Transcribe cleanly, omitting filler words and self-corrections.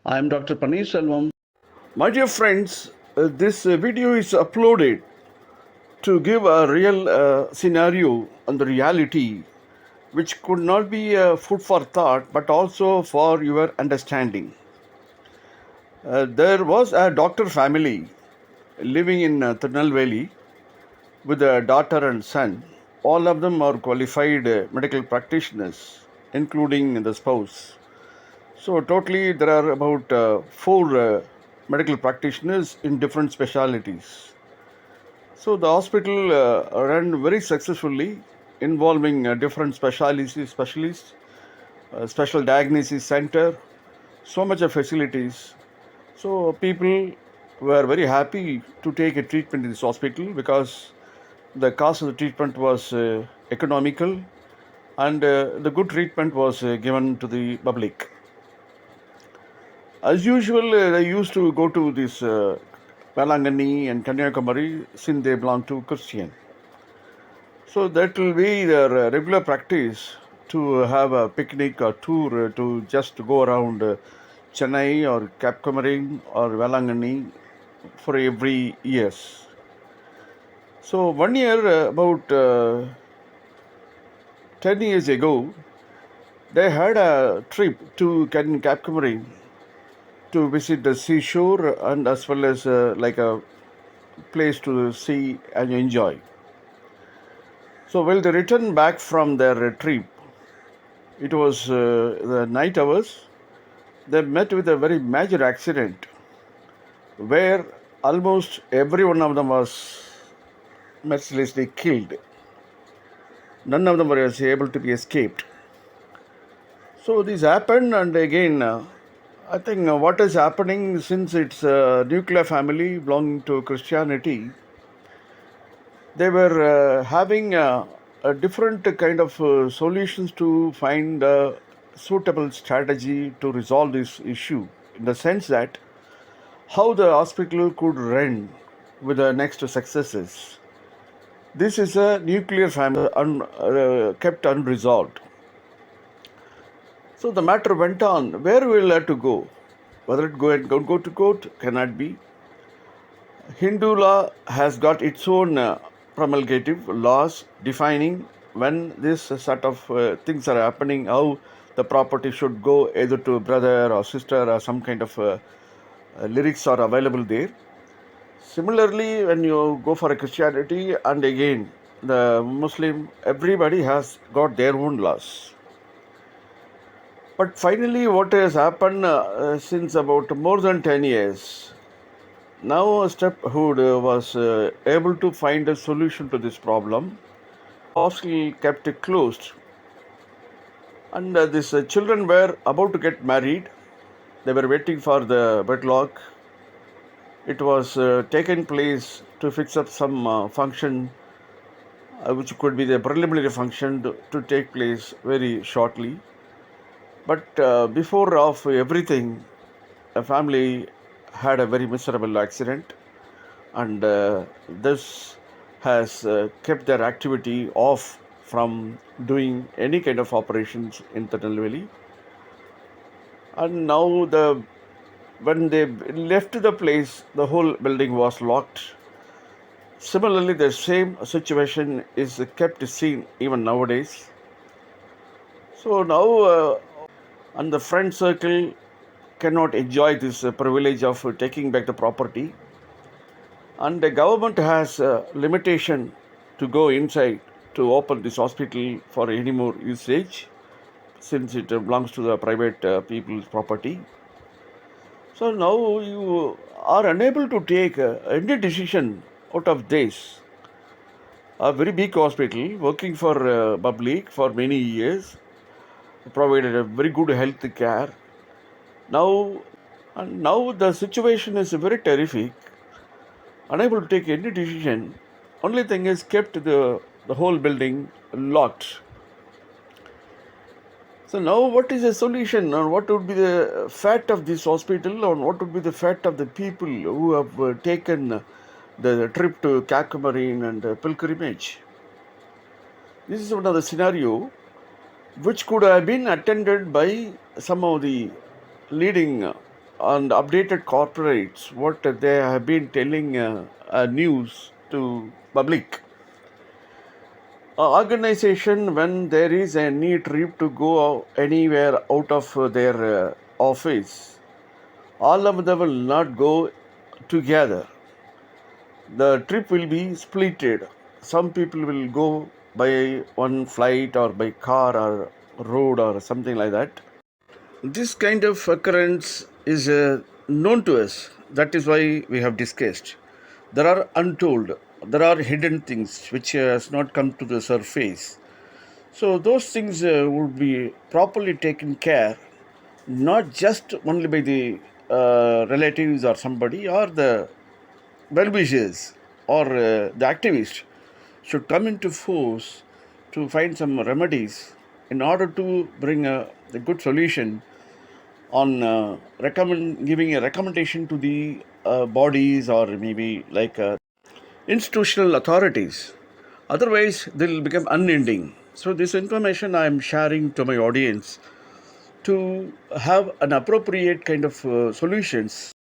I am Dr. Paneer Selvam. My dear friends, this video is uploaded to give a real scenario on the reality which could not be food for thought but also for your understanding. There was a doctor family living in Tirunelveli with a daughter and son. All of them are qualified medical practitioners, including the spouse. So, totally, there are about four medical practitioners in different specialities. So, the hospital ran very successfully, involving different specialists, special diagnosis center, so much of facilities. So, people were very happy to take a treatment in this hospital because the cost of the treatment was economical and the good treatment was given to the public. As usual, they used to go to this Velangani and Kanyakumari since they belong to Christian. So that will be their regular practice to have a picnic or tour to just go around Chennai or Cap Comorin or Velangani for every years. So 1 year, about 10 years ago, they had a trip to Cap Comorin to visit the seashore and as well as like a place to see and enjoy. So while they returned back from their trip, it was the night hours, they met with a very major accident where almost every one of them was mercilessly killed. None of them were able to be escaped. So this happened, and again, I think what is happening, since it's a nuclear family belonging to Christianity, they were having a different kind of solutions to find a suitable strategy to resolve this issue, in the sense that how the hospital could run with the next successes. This is a nuclear family kept unresolved. So the matter went on. Where will have to go? Whether it go to court cannot be. Hindu law has got its own promulgative laws defining when this sort of things are happening, how the property should go either to brother or sister, or some kind of lyrics are available there. Similarly, when you go for a Christianity and again the Muslim, everybody has got their own laws. But finally, what has happened since about more than 10 years, now Stephood was able to find a solution to this problem. Hospital kept it closed, and these children were about to get married. They were waiting for the wedlock. It was taken place to fix up some function, which could be the preliminary function to take place very shortly. But before of everything, the family had a very miserable accident, and this has kept their activity off from doing any kind of operations in Tirunelveli. And now when they left the place, the whole building was locked. Similarly, the same situation is kept seen even nowadays. So now, and the friend circle cannot enjoy this privilege of taking back the property, and the government has a limitation to go inside to open this hospital for any more usage, since it belongs to the private people's property. So now you are unable to take any decision out of this. A very big hospital working for public for many years, provided a very good health care. Now the situation is very terrific, unable to take any decision. Only thing is kept the whole building locked. So now what is the solution, or what would be the fate of this hospital, or what would be the fate of the people who have taken the trip to Cap Comorin and pilgrimage? This is one of the scenario. which could have been attended by some of the leading and updated corporates, what they have been telling news to public. Organization, when there is any trip to go anywhere out of their office, all of them will not go together. The trip will be splitted. Some people will go by one flight or by car or road or something like that. This kind of occurrence is known to us. That is why we have discussed. There are untold, there are hidden things which has not come to the surface. So those things would be properly taken care, not just only by the relatives or somebody or the well-wishers or the activists should come into force to find some remedies in order to bring a good solution on giving a recommendation to the bodies or maybe like institutional authorities. Otherwise, they'll become unending. So, this information I am sharing to my audience to have an appropriate kind of solutions